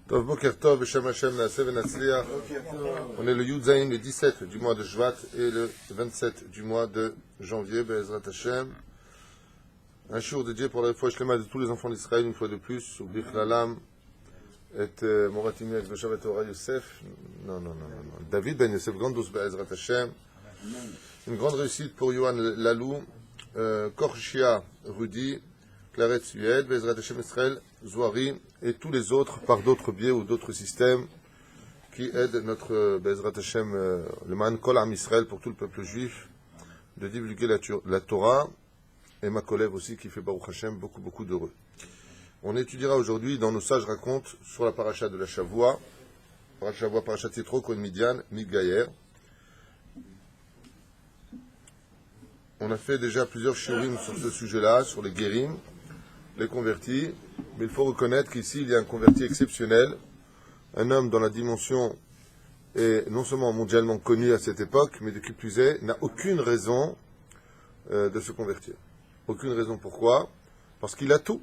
Tov Boker Tov, Beshem Hashem, Naaseh Venatzliach. On est le Yudzaïn, le 17 du mois de Shvat et le 27 du mois de janvier, Be'ezrat Hashem. Un jour dédié pour la foi shlema de tous les enfants d'Israël, une fois de plus, ou Bichlalam, et Moratimi Akdoshav et Torah Yosef. Non. David Ben Yosef Gandous, Be'ezrat Hashem. Une grande réussite pour Yohan Lalou, Korshia Rudy, Claret Sued, Be'ezrat Hashem Israël, Zouari, et tous les autres par d'autres biais ou d'autres systèmes qui aident notre Be'ezrat Hashem, le Man Kol Am Israël pour tout le peuple juif, de divulguer la Torah, et ma collègue aussi qui fait Baruch Hashem beaucoup d'heureux. On étudiera aujourd'hui dans nos sages racontes sur la paracha de la Shavua, paracha Yitro, Kohen Midian, Midgayer. On a fait déjà plusieurs shiurim sur ce sujet-là, sur les guérim, les convertis, mais il faut reconnaître qu'ici il y a un converti exceptionnel, un homme dont la dimension est non seulement mondialement connue à cette époque, mais de qui plus est, n'a aucune raison de se convertir. Aucune raison. Pourquoi? Parce qu'il a tout.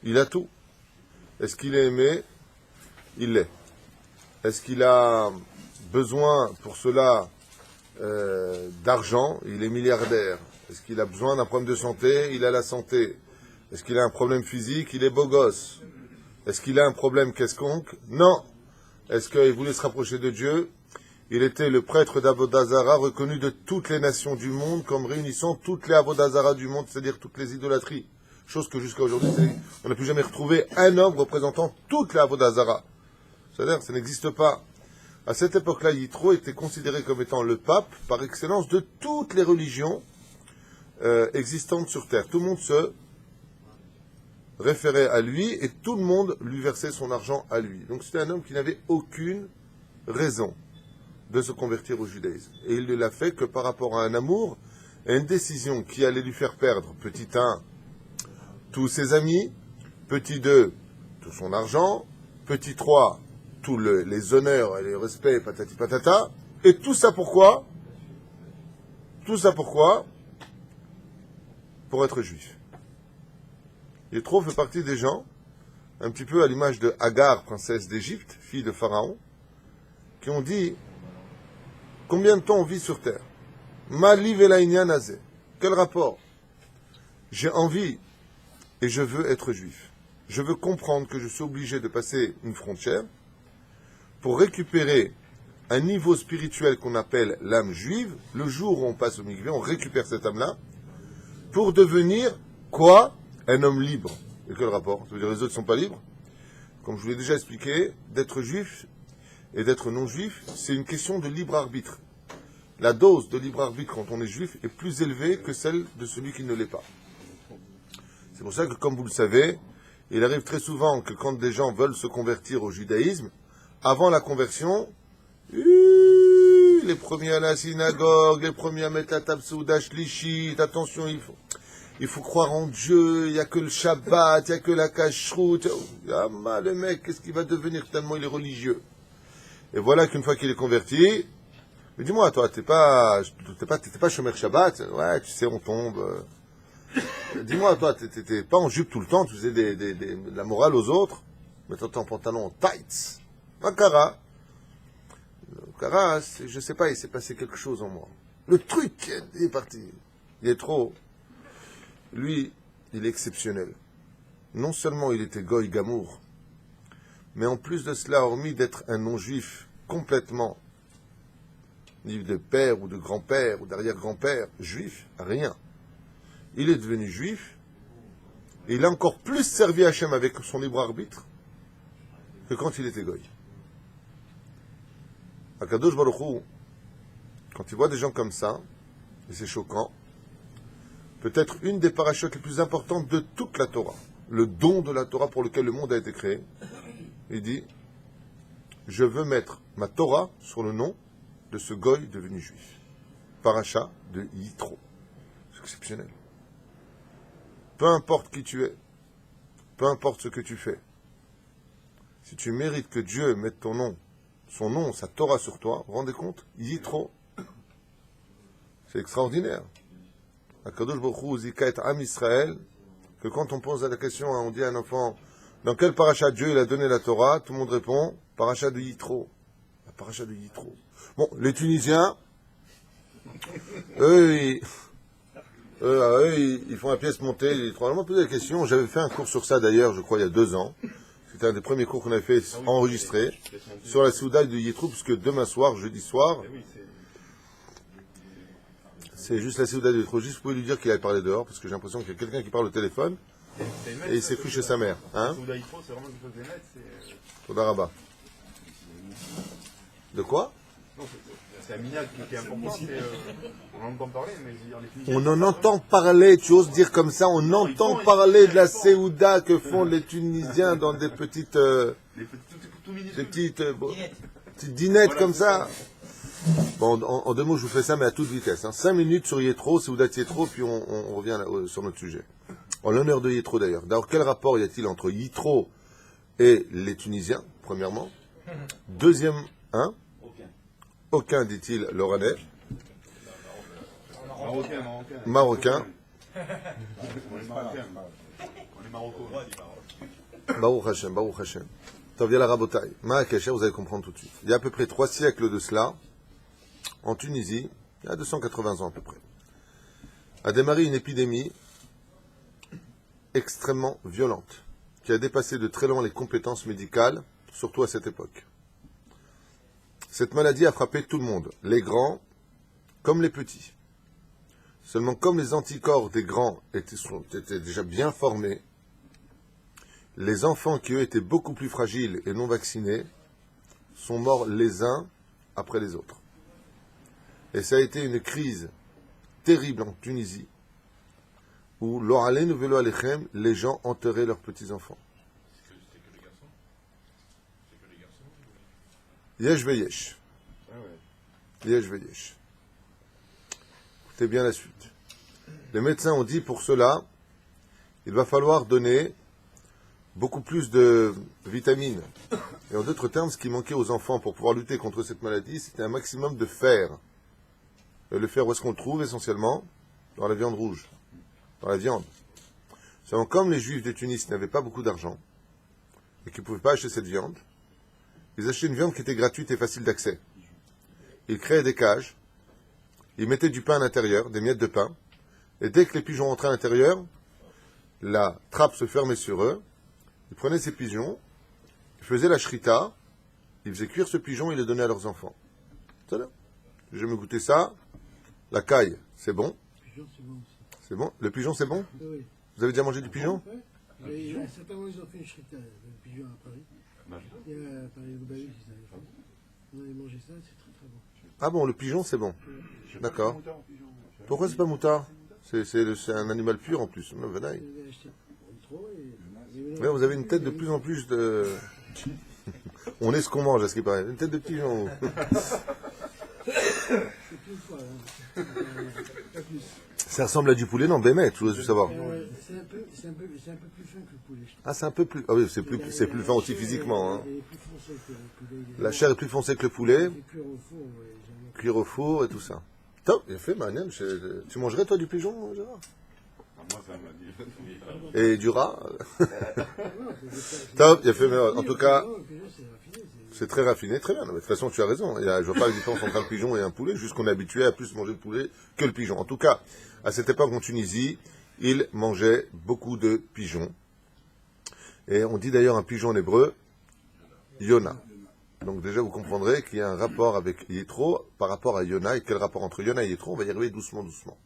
Il a tout. Est-ce qu'il est aimé? Il l'est. Est-ce qu'il a besoin pour cela d'argent? Il est milliardaire. Est-ce qu'il a besoin d'un problème de santé? Il a la santé. Est-ce qu'il a un problème physique? Il est beau gosse. Est-ce qu'il a un problème quelconque? Non. Est-ce qu'il voulait se rapprocher de Dieu? Il était le prêtre d'Avodah Zara, reconnu de toutes les nations du monde comme réunissant toutes les Avodah Zara du monde, c'est-à-dire toutes les idolâtries. Chose que jusqu'à aujourd'hui, on n'a plus jamais retrouvé un homme représentant toutes les Avodah Zara. C'est-à-dire, ça n'existe pas. À cette époque-là, Yitro était considéré comme étant le pape par excellence de toutes les religions existantes sur Terre. Tout le monde se référait à lui et tout le monde lui versait son argent à lui. Donc c'était un homme qui n'avait aucune raison de se convertir au judaïsme. Et il ne l'a fait que par rapport à un amour et une décision qui allait lui faire perdre, petit 1, tous ses amis, petit 2, tout son argent, petit 3, tous les honneurs et les respects, patati patata. Et tout ça pourquoi? Tout ça pourquoi? Pour être juif. Yitro fait partie des gens, un petit peu à l'image de Hagar, princesse d'Égypte, fille de Pharaon, qui ont dit: combien de temps on vit sur terre? Mali velaïnian azé. Quel rapport? J'ai envie et je veux être juif. Je veux comprendre que je suis obligé de passer une frontière pour récupérer un niveau spirituel qu'on appelle l'âme juive. Le jour où on passe au mikvé, on récupère cette âme-là pour devenir quoi? Un homme libre. Et quel rapport? Ça veut dire que les autres ne sont pas libres? Comme je vous l'ai déjà expliqué, d'être juif et d'être non-juif, c'est une question de libre arbitre. La dose de libre arbitre quand on est juif est plus élevée que celle de celui qui ne l'est pas. C'est pour ça que, comme vous le savez, il arrive très souvent que quand des gens veulent se convertir au judaïsme, avant la conversion, les premiers à la synagogue, les premiers à mettre la table souda shlichit, attention, il faut croire en Dieu, il n'y a que le Shabbat, il n'y a que la kashrut. Ah, le mec, qu'est-ce qu'il va devenir tellement il est religieux? Et voilà qu'une fois qu'il est converti, mais dis-moi, toi, t'étais pas Shomer Shabbat? Ouais, tu sais, on tombe. Dis-moi, toi, t'étais pas en jupe tout le temps, tu faisais de la morale aux autres, mettant ton pantalon en tights. Makara, je sais pas, il s'est passé quelque chose en moi. Le truc, il est parti. Il est trop. Lui, il est exceptionnel. Non seulement il était goy gamour, mais en plus de cela, hormis d'être un non-juif complètement, ni de père ou de grand-père ou d'arrière-grand-père, juif, rien. Il est devenu juif, et il a encore plus servi Hachem avec son libre arbitre que quand il était goy. Akadosh Baruch Hu, quand il voit des gens comme ça, et c'est choquant, peut-être une des parachutes les plus importantes de toute la Torah, le don de la Torah pour lequel le monde a été créé, il dit: je veux mettre ma Torah sur le nom de ce goy devenu juif. Paracha de Yitro. C'est exceptionnel. Peu importe qui tu es, peu importe ce que tu fais, si tu mérites que Dieu mette ton nom, son nom, sa Torah sur toi, vous vous rendez compte? Yitro. C'est extraordinaire. Akadosh Baruch Hu zika et Am Israël que quand on pose la question, on dit à un enfant, dans quel paracha Dieu il a donné la Torah, tout le monde répond, paracha de Yitro. La paracha de Yitro. Bon, les Tunisiens, eux, ils font la pièce montée. Ils m'ont posé la question. J'avais fait un cours sur ça d'ailleurs, je crois, il y a 2 ans. C'était un des premiers cours qu'on avait fait enregistré sur la Souda de Yitro, puisque demain soir, jeudi soir, c'est juste la Souda de Yitro. Juste, vous pouvez lui dire qu'il avait parlé dehors, parce que j'ai l'impression qu'il y a quelqu'un qui parle au téléphone, et il s'est cru chez sa mère. Hein? Souda Yitro, c'est vraiment quelque chose d'émettre, c'est... Souda Rabat. De quoi? Non, c'est un minage qui est important, on en entend parler, mais je veux dire, les Tunisiens... On en entend parler, tu oses dire comme ça, on entend parler de la Séouda que font les Tunisiens dans des petites... des petites dinettes comme ça. Bon, en 2 mots, je vous fais ça, mais à toute vitesse. 5 minutes sur Yétro, Séouda Yétro, puis on revient sur notre sujet. En l'honneur de Yétro d'ailleurs. D'ailleurs, quel rapport y a-t-il entre Yétro et les Tunisiens, premièrement? Deuxième, aucun, dit-il, l'Oranais. Marocain. On est marocains. Baruch Hashem, Baruch Hashem. T'en viens la rabotaille. Marrakech, vous allez comprendre tout de suite. Il y a à peu près 3 siècles de cela, en Tunisie, il y a 280 ans à peu près, a démarré une épidémie extrêmement violente, qui a dépassé de très loin les compétences médicales, surtout à cette époque. Cette maladie a frappé tout le monde, les grands comme les petits. Seulement, comme les anticorps des grands étaient déjà bien formés, les enfants qui, eux, étaient beaucoup plus fragiles et non vaccinés sont morts les uns après les autres. Et ça a été une crise terrible en Tunisie, où, l'oralenu velo alechem, les gens enterraient leurs petits-enfants. Yesh veyesh. Yesh veyesh. Écoutez bien la suite. Les médecins ont dit pour cela, il va falloir donner beaucoup plus de vitamines. Et en d'autres termes, ce qui manquait aux enfants pour pouvoir lutter contre cette maladie, c'était un maximum de fer. Et le fer, où est-ce qu'on le trouve essentiellement? Dans la viande rouge. Dans la viande. Seulement, comme les Juifs de Tunis n'avaient pas beaucoup d'argent, et qu'ils ne pouvaient pas acheter cette viande, ils achetaient une viande qui était gratuite et facile d'accès. Ils créaient des cages, ils mettaient du pain à l'intérieur, des miettes de pain, et dès que les pigeons rentraient à l'intérieur, la trappe se fermait sur eux, ils prenaient ces pigeons, ils faisaient la shrita, ils faisaient cuire ce pigeon et ils le donnaient à leurs enfants. C'est là. J'ai jamais goûté ça. La caille, c'est bon. Le pigeon, c'est bon aussi. C'est bon. Le pigeon, c'est bon? Oui. Vous avez déjà mangé du pigeon? Oui. Il y a certains moments, ils ont fait une shrita, le pigeon à Paris. Il y a à Paris, au Bahut, ils avaient fait. On avait mangé ça, c'est très très bon. Ah bon, le pigeon, c'est bon. D'accord. Pourquoi c'est pas moutard? C'est un animal pur en plus. Je l'avais acheté trop et... Ouais, vous avez une tête de plus en plus de... On est ce qu'on mange, à ce qui paraît. Une tête de pigeon. C'est plus fois, hein. Pas plus. Ça ressemble à du poulet, non? Bémet, tu veux savoir. C'est un peu plus fin que le poulet. Ah, c'est un peu plus... Ah oui, c'est plus fin aussi physiquement. Hein. Il est plus foncé que le poulet. La chair est plus foncée que le poulet. Il fait cuire au four, ouais, jamais. Cuire au four et tout ça. Top, il a fait, Manem. Tu mangerais, toi, du pigeon, Gérard? Moi, ça m'a dit... Et du rat? Non, c'est Top, il a fait, mais en tout cas... le pigeon, c'est raffiné. C'est très raffiné, très bien. Non, mais de toute façon, tu as raison. Je vois pas la différence entre un pigeon et un poulet, juste qu'on est habitué à plus manger le poulet que le pigeon. En tout cas, à cette époque en Tunisie, ils mangeaient beaucoup de pigeons. Et on dit d'ailleurs un pigeon en hébreu, Yona. Donc déjà, vous comprendrez qu'il y a un rapport avec Yétro par rapport à Yona. Et quel rapport entre Yona et Yétro? On va y arriver doucement, doucement.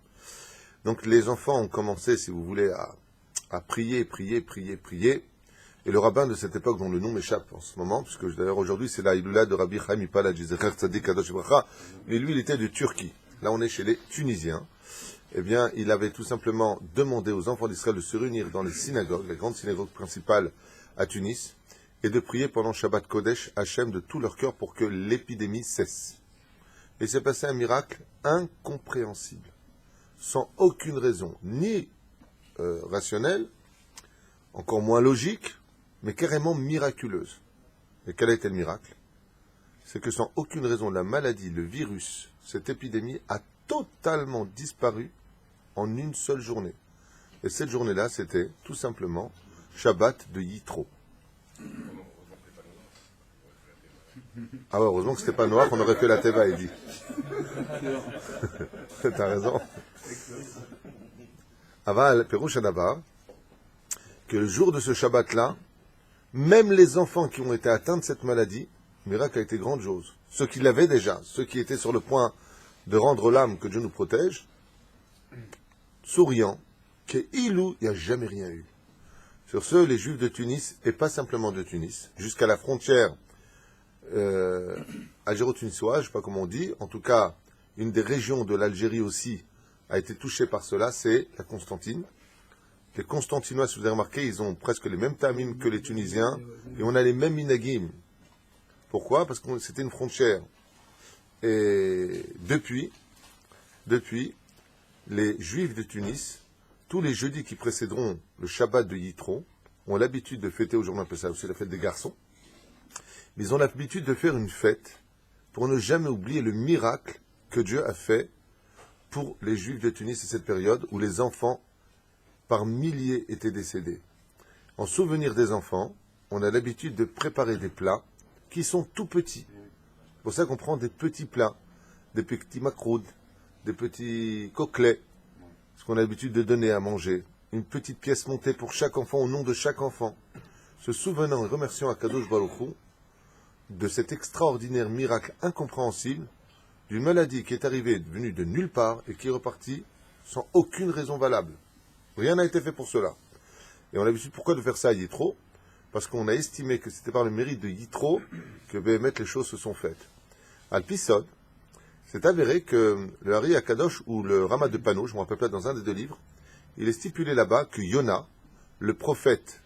Donc les enfants ont commencé, si vous voulez, à prier. Et le rabbin de cette époque, dont le nom m'échappe en ce moment, puisque d'ailleurs aujourd'hui c'est la Iloula de Rabbi Chaim Ipal Zecher Tzadik Kadosh Bracha, mais lui il était de Turquie. Là on est chez les Tunisiens. Eh bien, il avait tout simplement demandé aux enfants d'Israël de se réunir dans les synagogues, les grandes synagogues principales à Tunis, et de prier pendant Shabbat Kodesh Hachem de tout leur cœur pour que l'épidémie cesse. Et s'est passé un miracle incompréhensible, sans aucune raison, ni rationnelle, encore moins logique, mais carrément miraculeuse. Et quel a été le miracle? C'est que sans aucune raison, la maladie, le virus, cette épidémie a totalement disparu en une seule journée. Et cette journée-là, c'était tout simplement Shabbat de Yitro. Ah ouais, heureusement que c'était pas noir, on aurait fait la Teva, il dit. T'as raison. Aval, Perouche Adabar, que le jour de ce Shabbat-là, même les enfants qui ont été atteints de cette maladie, le miracle a été grandiose. Ceux qui l'avaient déjà, ceux qui étaient sur le point de rendre l'âme, que Dieu nous protège, souriant, qu'Ilou, il n'y a jamais rien eu. Sur ce, les Juifs de Tunis, et pas simplement de Tunis, jusqu'à la frontière algéro-tunisoise, je ne sais pas comment on dit, en tout cas, une des régions de l'Algérie aussi a été touchée par cela, c'est la Constantine. Les Constantinois, si vous avez remarqué, ils ont presque les mêmes tamim que les Tunisiens, et on a les mêmes minagim. Pourquoi? Parce que c'était une frontière. Et depuis, les Juifs de Tunis, tous les jeudis qui précéderont le Shabbat de Yitro, ont l'habitude de fêter, aujourd'hui on appelle ça aussi la fête des garçons, mais ils ont l'habitude de faire une fête pour ne jamais oublier le miracle que Dieu a fait pour les Juifs de Tunis à cette période où les enfants par milliers étaient décédés. En souvenir des enfants, on a l'habitude de préparer des plats qui sont tout petits. C'est pour ça qu'on prend des petits plats, des petits makroud, des petits coquelets, ce qu'on a l'habitude de donner à manger, une petite pièce montée pour chaque enfant au nom de chaque enfant, se souvenant et remerciant Akadosh Baruch Hu de cet extraordinaire miracle incompréhensible d'une maladie qui est arrivée, venue de nulle part et qui est repartie sans aucune raison valable. Rien n'a été fait pour cela. Et on a l'habitude, pourquoi de faire ça à Yitro? Parce qu'on a estimé que c'était par le mérite de Yitro que Béhémet les choses se sont faites. Al-Pisod, c'est avéré que le Hari Akadosh ou le Rama de Pano, je ne me rappelle pas dans un des deux livres, il est stipulé là-bas que Yona, le prophète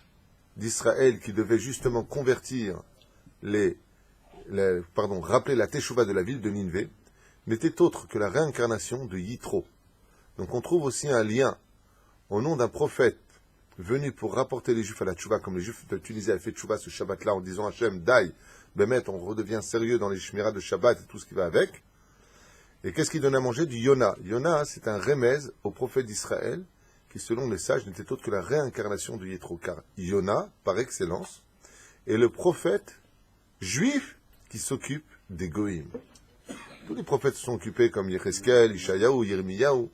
d'Israël qui devait justement convertir rappeler la Teshuvah de la ville de Ninvé, n'était autre que la réincarnation de Yitro. Donc on trouve aussi un lien au nom d'un prophète venu pour rapporter les Juifs à la Teshuvah, comme les Juifs de Tunisie avaient fait Teshuvah ce Shabbat-là en disant Hachem, Daï, Bémet, on redevient sérieux dans les Shmiras de Shabbat et tout ce qui va avec. Et qu'est-ce qu'il donne à manger? Du Yona. Yona, c'est un remèze au prophète d'Israël qui, selon les sages, n'était autre que la réincarnation de Yitro. Car Yona, par excellence, est le prophète juif qui s'occupe des Goïm. Tous les prophètes se sont occupés comme Yecheskel, Ishayahu, Yirmiyahu,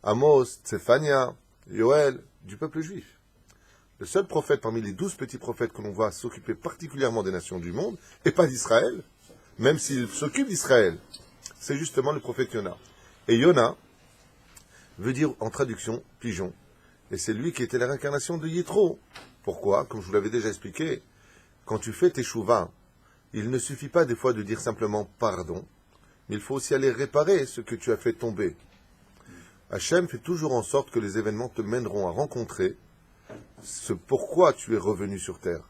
Amos, Tsephania, Yoël, du peuple juif. Le seul prophète parmi les 12 petits prophètes que l'on voit s'occuper particulièrement des nations du monde, et pas d'Israël, même s'il s'occupe d'Israël, c'est justement le prophète Yona. Et Yona veut dire en traduction pigeon. Et c'est lui qui était la réincarnation de Yitro. Pourquoi? Comme je vous l'avais déjà expliqué, quand tu fais tes chouvas, il ne suffit pas des fois de dire simplement pardon, mais il faut aussi aller réparer ce que tu as fait tomber. Hachem fait toujours en sorte que les événements te mèneront à rencontrer ce pourquoi tu es revenu sur terre.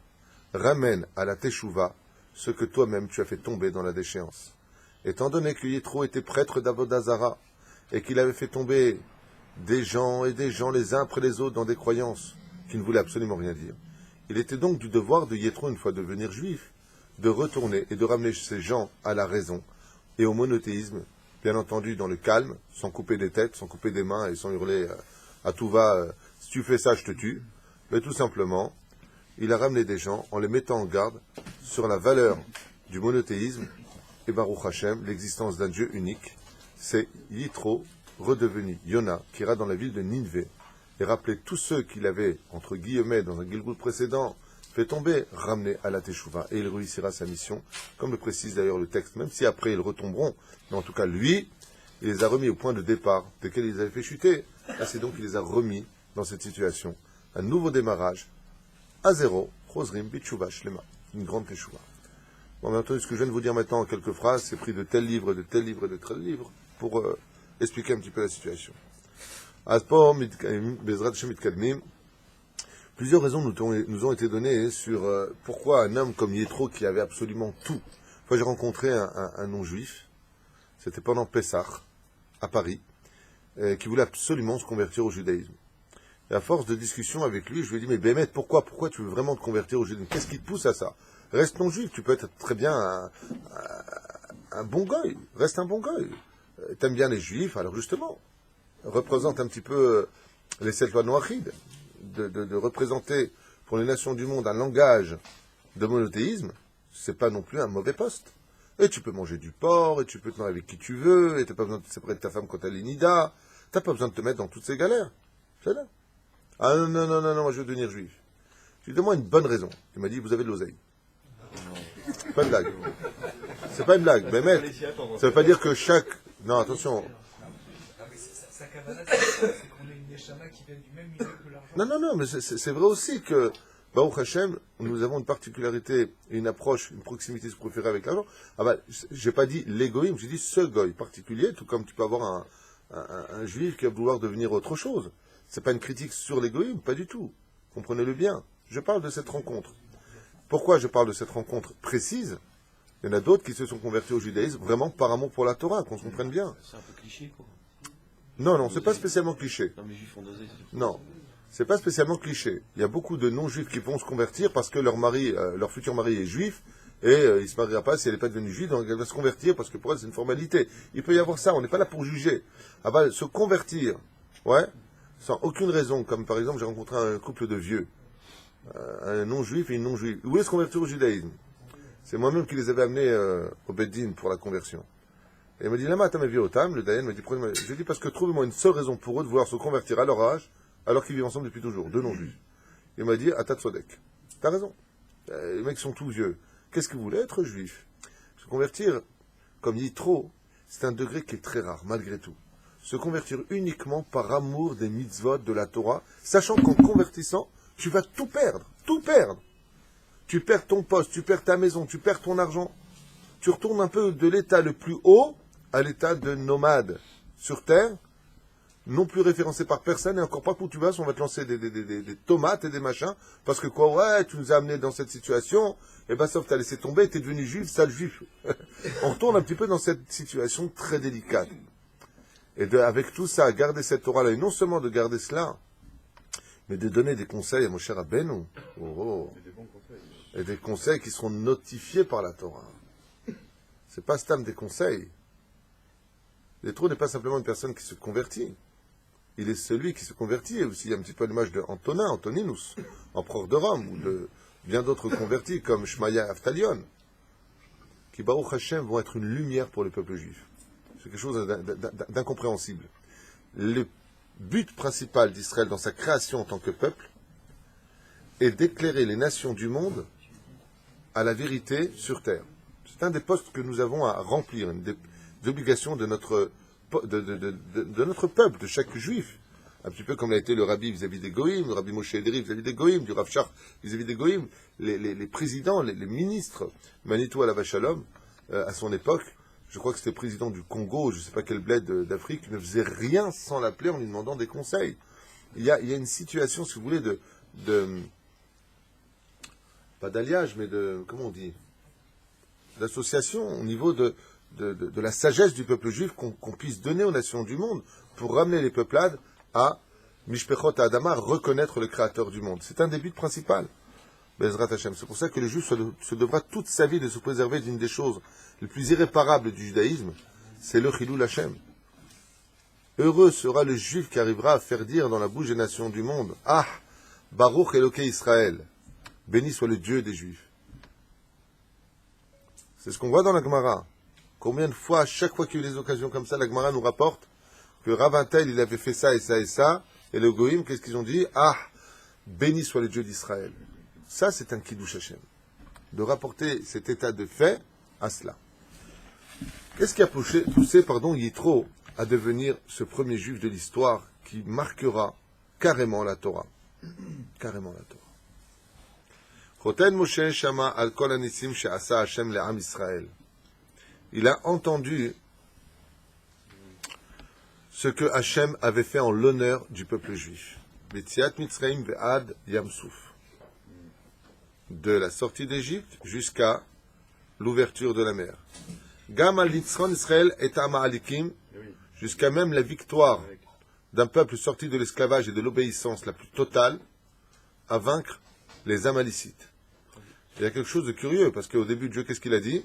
Ramène à la Teshuvah ce que toi-même tu as fait tomber dans la déchéance. Étant donné que Yitro était prêtre d'Avodazara et qu'il avait fait tomber des gens les uns après les autres dans des croyances qui ne voulaient absolument rien dire, il était donc du devoir de Yitro, une fois devenir juif, de retourner et de ramener ces gens à la raison et au monothéisme, bien entendu dans le calme, sans couper des têtes, sans couper des mains et sans hurler à tout va, si tu fais ça je te tue, mais tout simplement, il a ramené des gens en les mettant en garde sur la valeur du monothéisme et Baruch Hashem, l'existence d'un Dieu unique. C'est Yitro, redevenu Yona, qui ira dans la ville de Ninvé et rappeler tous ceux qu'il avait, entre guillemets, dans un Gilgoul précédent, fait tomber, ramener à la Teshuvah. Et il réussira sa mission, comme le précise d'ailleurs le texte, même si après ils retomberont. Mais en tout cas, lui, il les a remis au point de départ, desquels ils avaient fait chuter. Là, c'est donc qu'il les a remis dans cette situation. Un nouveau démarrage, à zéro, Chosrim, Bitchuvah, Shlema. Une grande Teshuvah. Bon, maintenant, ce que je viens de vous dire maintenant en quelques phrases, c'est pris de tel livre, de tel livre, de tel livre, pour expliquer un petit peu la situation. Plusieurs raisons nous ont été données sur pourquoi un homme comme Yitro, qui avait absolument tout. Moi, j'ai rencontré un non-juif, c'était pendant Pessah, à Paris, qui voulait absolument se convertir au judaïsme. Et à force de discussion avec lui, je lui ai dit, mais Bémet, pourquoi tu veux vraiment te convertir au judaïsme? Qu'est-ce qui te pousse à ça? Reste non-juif, tu peux être très bien un bon goy, reste un bon goy. T'aimes bien les juifs, alors justement, représente un petit peu les 7 lois noachides, de représenter pour les nations du monde un langage de monothéisme, c'est pas non plus un mauvais poste. Et tu peux manger du porc, et tu peux te marier avec qui tu veux, et t'as pas besoin de te séparer de ta femme quand elle est nida, t'as pas besoin de te mettre dans toutes ces galères. C'est là. Ah non, moi je veux devenir juif. Je lui donne-moi une bonne raison. Il m'a dit, vous avez de l'oseille. C'est pas une blague. C'est pas une blague. Mais mec, ça veut pas dire que chaque... Non, attention. Sa cavana, c'est qu'on ait une neshama qui vient du même milieu que l'argent. Non, mais c'est vrai aussi que, Baruch Hashem, nous avons une particularité, une approche, une proximité, si vous préférez, avec l'argent. Ah bah, j'ai pas dit l'égoïme, j'ai dit ce goy particulier, tout comme tu peux avoir un juif qui va vouloir devenir autre chose. C'est pas une critique sur l'égoïme, pas du tout. Comprenez-le bien. Je parle de cette rencontre. Pourquoi je parle de cette rencontre précise? Il y en a d'autres qui se sont convertis au judaïsme vraiment par amour pour la Torah, qu'on se comprenne bien. C'est un peu cliché, quoi. Non, c'est pas spécialement cliché. Non, les juifs ont dosé. Non, c'est pas spécialement cliché. Il y a beaucoup de non-juifs qui vont se convertir parce que leur mari, leur futur mari est juif et il se mariera pas si elle n'est pas devenue juive, donc elle va se convertir parce que pour elle c'est une formalité. Il peut y avoir ça, on n'est pas là pour juger. Ah bah, se convertir, ouais, sans aucune raison, comme par exemple j'ai rencontré un couple de vieux, un non-juif et une non-juive. Ils voulaient se convertir au judaïsme. C'est moi-même qui les avais amenés au Beddin pour la conversion. Et il m'a dit, Lama, t'as vu Otam, le Dayan m'a dit, je lui ai dit, parce que trouvez-moi une seule raison pour eux de vouloir se convertir à leur âge, alors qu'ils vivent ensemble depuis toujours, deux non-juifs. Il m'a dit, Atat Sodek. T'as raison. Les mecs sont tous vieux. Qu'est-ce que vous voulez être juif? Se convertir, comme Yitro, c'est un degré qui est très rare, malgré tout. Se convertir uniquement par amour des mitzvot de la Torah, sachant qu'en convertissant, tu vas tout perdre, tout perdre. Tu perds ton poste, tu perds ta maison, tu perds ton argent. Tu retournes un peu de l'état le plus haut à l'état de nomade sur terre, non plus référencé par personne, et encore pas où tu vas, on va te lancer des tomates et des machins, parce que quoi, ouais, tu nous as amenés dans cette situation, et ben sauf t'as laissé tomber, t'es devenu juif, sale juif. On retourne un petit peu dans cette situation très délicate. Et avec tout ça, garder cette Torah-là, et non seulement de garder cela, mais de donner des conseils à mon cher Rabbeinu. Et des conseils qui seront notifiés par la Torah. C'est pas stam des conseils. L'Hétro n'est pas simplement une personne qui se convertit. Il est celui qui se convertit. Et aussi, il y a un petit peu l'image de Antoninus, empereur de Rome, ou de bien d'autres convertis, comme Shmaya Aftalion, qui, Baruch Hashem, vont être une lumière pour le peuple juif. C'est quelque chose d'incompréhensible. Le but principal d'Israël dans sa création en tant que peuple est d'éclairer les nations du monde à la vérité sur terre. C'est un des postes que nous avons à remplir, une des obligations de notre peuple, de chaque juif. Un petit peu comme l'a été le rabbi vis-à-vis des goïms, le rabbi Moshe Ederi vis-à-vis des goïms, du Rav Shach vis-à-vis des goïms, les présidents, les ministres, Manitou Alav Shalom, à son époque, je crois que c'était président du Congo, je ne sais pas quel bled d'Afrique, ne faisait rien sans l'appeler en lui demandant des conseils. Il y a une situation, si vous voulez, pas d'alliage, mais comment on dit, d'association au niveau de la sagesse du peuple juif qu'on puisse donner aux nations du monde pour ramener les peuplades à Mishpechot à Adama, reconnaître le créateur du monde. C'est un des buts principaux. Bezrat Hashem. C'est pour ça que le juif se devra toute sa vie de se préserver d'une des choses les plus irréparables du judaïsme, c'est le Chilul Hashem. Heureux sera le juif qui arrivera à faire dire dans la bouche des nations du monde, Ah, Baruch Elokei Israël, béni soit le Dieu des Juifs. C'est ce qu'on voit dans la Gemara. Combien de fois, à chaque fois qu'il y a eu des occasions comme ça, la Gemara nous rapporte que Rav Intel, il avait fait ça et ça et ça, et le Goïm, qu'est-ce qu'ils ont dit? Ah, béni soit le Dieu d'Israël. Ça, c'est un Kiddush Hashem. De rapporter cet état de fait à cela. Qu'est-ce qui a poussé Yitro à devenir ce premier juif de l'histoire qui marquera carrément la Torah? Carrément la Torah. Choten Moshe Shama al kol anissim she'asa Hashem le'am Israël. Il a entendu ce que Hashem avait fait en l'honneur du peuple juif. Betziat Mitzrayim ve'ad Yamsouf. De la sortie d'Égypte jusqu'à l'ouverture de la mer. Gam al Nitzron Israël et Ama'alikim, jusqu'à même la victoire d'un peuple sorti de l'esclavage et de l'obéissance la plus totale à vaincre les Amalicites. Il y a quelque chose de curieux, parce qu'au début, Dieu, qu'est-ce qu'il a dit?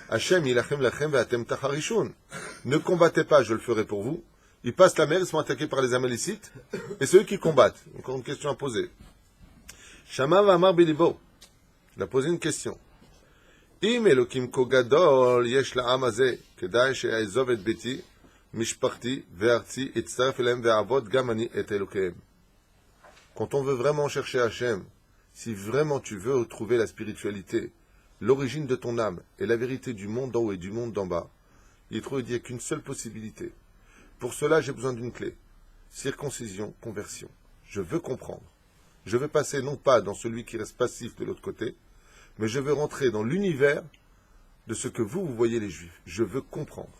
Hashem ilachem lachem ve'atem tacharishun. Ne combattez pas, je le ferai pour vous. Ils passent la mer, ils sont attaqués par les Amalécites, et c'est eux qui combattent. Encore une question à poser. Shama Vamar Bilibo. Il a posé une question. Im Elokim Kogadol Yesh La'am Hazeh, Kedai She'ezov et Beti, Mishparti, Ve'arti, Itzaref Elem Ve'avod Gamani et Elokehem. Quand on veut vraiment chercher Hachem, si vraiment tu veux trouver la spiritualité, l'origine de ton âme et la vérité du monde d'en haut et du monde d'en bas, il n'y a qu'une seule possibilité. Pour cela, j'ai besoin d'une clé. Circoncision, conversion. Je veux comprendre. Je veux passer non pas dans celui qui reste passif de l'autre côté, mais je veux rentrer dans l'univers de ce que vous voyez les Juifs. Je veux comprendre.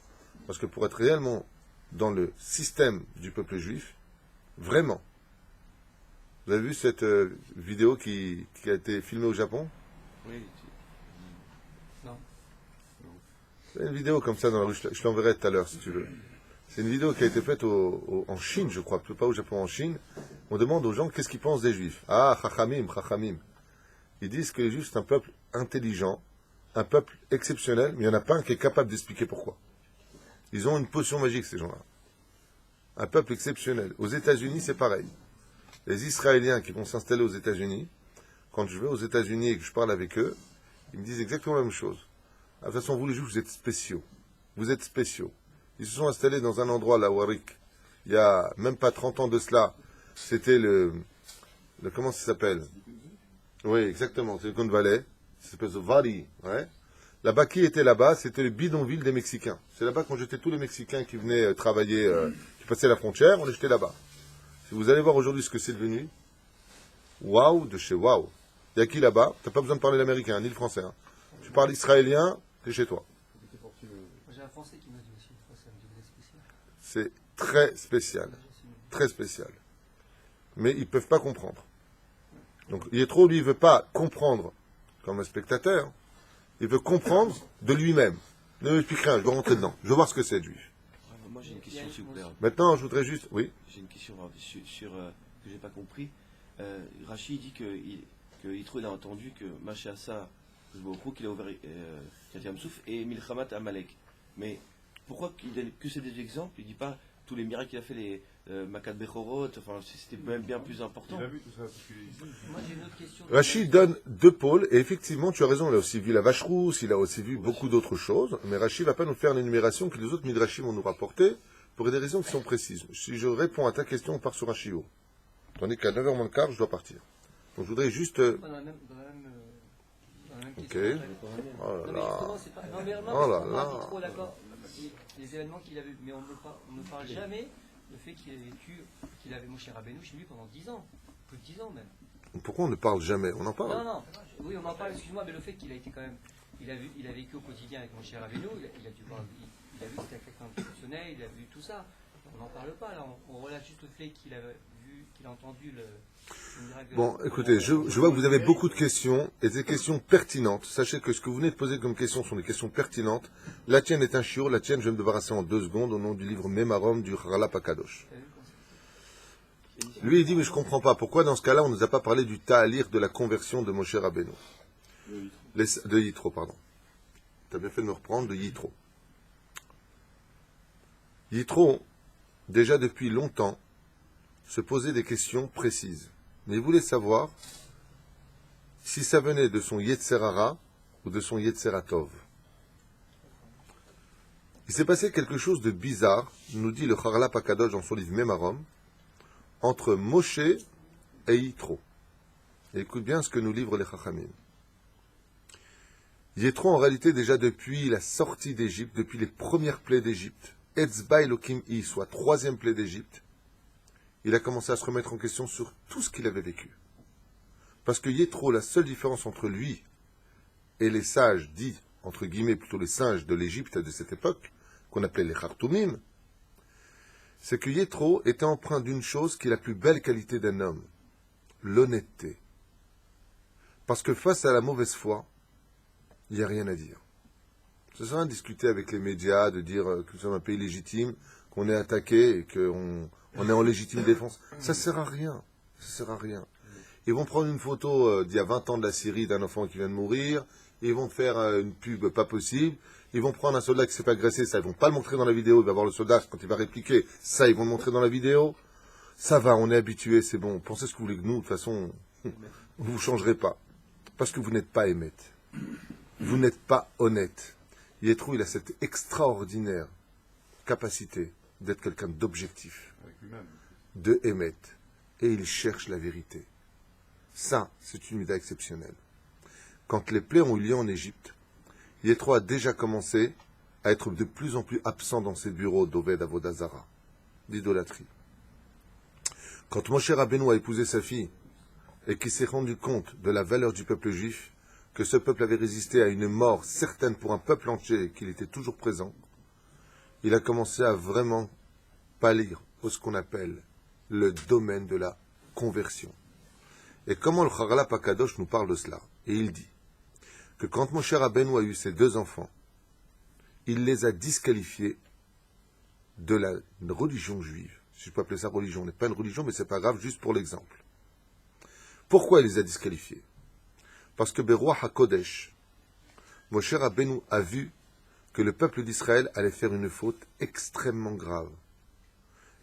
Parce que pour être réellement dans le système du peuple juif, vraiment, vous avez vu cette vidéo qui a été filmée au Japon? Oui. Non. C'est une vidéo comme ça dans la rue, je l'enverrai tout à l'heure si tu veux. C'est une vidéo qui a été faite en Chine, je crois, pas au Japon, en Chine. On demande aux gens qu'est-ce qu'ils pensent des Juifs. Ah, chachamim, chachamim. Ils disent que les Juifs, c'est un peuple intelligent, un peuple exceptionnel, mais il n'y en a pas un qui est capable d'expliquer pourquoi. Ils ont une potion magique, ces gens-là. Un peuple exceptionnel. Aux États-Unis, c'est pareil. Les Israéliens qui vont s'installer aux États-Unis, quand je vais aux États-Unis et que je parle avec eux, ils me disent exactement la même chose. De toute façon, vous les Juifs, vous êtes spéciaux. Vous êtes spéciaux. Ils se sont installés dans un endroit, là, Warik. Il y a même pas 30 ans de cela. C'était le comment ça s'appelle? Oui, exactement. C'est le Silicon Valley. Ça s'appelle Valley. Ouais. Là-bas, qui était là-bas? C'était le bidonville des Mexicains. C'est là-bas qu'on jetait tous les Mexicains qui venaient travailler, qui passaient la frontière, on les jetait là-bas. Si vous allez voir aujourd'hui ce que c'est devenu, waouh de chez waouh. Il y a qui là-bas? Tu n'as pas besoin de parler l'américain, ni le français. Hein. Tu parles israélien, t'es chez toi. J'ai un français qui m'a dit aussi une fois, ça me dit vous êtes spécial. C'est très spécial. Très spécial. Mais ils ne peuvent pas comprendre. Donc, Yétro, lui, il ne veut pas comprendre comme un spectateur. Il veut comprendre de lui-même. Ne m'explique rien, je dois rentrer dedans. Je veux voir ce que c'est, le juif. Moi, j'ai une question, s'il vous plaît. Maintenant, je voudrais juste... Oui. J'ai une question sur que j'ai pas compris. Rachid dit que Yitro, il a entendu que Machiasa, qu'il a ouvert Yam Souf et Milchamat Amalek. Mais pourquoi il donne que ces deux exemples? Il ne dit pas tous les miracles qu'il a fait, les Makat Bechorot, enfin, c'était même bien plus important. Il a vu tout ça. Moi j'ai une autre question. Rachid donne deux pôles, et effectivement, tu as raison, il a aussi vu la vache rousse, il a aussi vu beaucoup d'autres choses, mais Rachid ne va pas nous faire l'énumération que les autres midrashim vont nous rapporter, pour des raisons qui sont précises. Si je réponds à ta question, on part sur Rachid. Tandis qu'à 9h moins le quart, je dois partir. Donc je voudrais juste... Dans la même Ok. question. Oh Non, là mais là. justement, c'est pas. Non, mais Oh vraiment, là c'est là. pas trop d'accord. Les événements qu'il a vus, mais on ne parle jamais du fait qu'il ait vécu, qu'il avait Moshe Rabbeinu chez lui pendant 10 ans. Plus de 10 ans même. Pourquoi on ne parle jamais? On en parle. Non. Oui, on en parle, excuse-moi, mais le fait qu'il a été quand même. Il a vécu au quotidien avec Moshe Rabbeinu, il a vu que c'était quelqu'un d'exceptionnel, il a vu tout ça. On n'en parle pas, là. On relate juste le fait qu'il a vu, qu'il a entendu le miracle. Bon, écoutez, je vois que vous avez beaucoup de questions, et des questions pertinentes. Sachez que ce que vous venez de poser comme questions sont des questions pertinentes. La tienne est un shiur, la tienne je vais me débarrasser en 2 secondes au nom du livre Memarom du Haralap Akadosh. Lui il dit, mais je comprends pas, pourquoi dans ce cas-là on ne nous a pas parlé du ta'alir de la conversion de Moshe Rabbeinu? De Yitro, pardon. Tu as bien fait de me reprendre, de Yitro. Yitro, déjà depuis longtemps, se posait des questions précises. Mais il voulait savoir si ça venait de son Yetzerara ou de son Yetzeratov. Il s'est passé quelque chose de bizarre, nous dit le Haralap Akadosh dans son livre Memarom, entre Moshe et Yitro. Et écoute bien ce que nous livrent les Chachamim. Yitro, en réalité, déjà depuis la sortie d'Égypte, depuis les premières plaies d'Égypte, Etzba Elokim I, soit 3e plaie d'Égypte, il a commencé à se remettre en question sur tout ce qu'il avait vécu. Parce que Yitro, la seule différence entre lui et les sages, dits, entre guillemets, plutôt les singes de l'Égypte de cette époque, qu'on appelait les Khartoumim, c'est que Yitro était empreint d'une chose qui est la plus belle qualité d'un homme, l'honnêteté. Parce que face à la mauvaise foi, il n'y a rien à dire. Ça sert à rien de discuter avec les médias, de dire que nous sommes un pays légitime, qu'on est attaqué et qu'on est en légitime défense. Ça sert à rien. Ça sert à rien. Ils vont prendre une photo d'il y a 20 ans de la Syrie d'un enfant qui vient de mourir. Ils vont faire une pub pas possible. Ils vont prendre un soldat qui s'est fait agresser. Ça, ils vont pas le montrer dans la vidéo. Il va voir le soldat quand il va répliquer. Ça, ils vont le montrer dans la vidéo. Ça va, on est habitué, c'est bon. Pensez ce que vous voulez que nous, de toute façon, vous ne changerez pas. Parce que vous n'êtes pas émette. Vous n'êtes pas honnête. Yétrou, il a cette extraordinaire capacité d'être quelqu'un d'objectif, de émette. Et il cherche la vérité. Ça, c'est une mida exceptionnelle. Quand les plaies ont eu lieu en Égypte, Yétro a déjà commencé à être de plus en plus absent dans ses bureaux d'Oved Avodazara, d'idolâtrie. Quand Moshe Rabbeinu a épousé sa fille et qu'il s'est rendu compte de la valeur du peuple juif, que ce peuple avait résisté à une mort certaine pour un peuple entier et qu'il était toujours présent, il a commencé à vraiment pâlir au ce qu'on appelle le domaine de la conversion. Et comment le Charalap HaKadosh nous parle de cela? Et il dit que quand Moshe Rabbeinu a eu ses 2 enfants, il les a disqualifiés de la religion juive. Si je peux appeler ça religion, n'est pas une religion, mais c'est pas grave, juste pour l'exemple. Pourquoi il les a disqualifiés? Parce que Beruach HaKodesh, Moshe Rabbeinu a vu que le peuple d'Israël allait faire une faute extrêmement grave,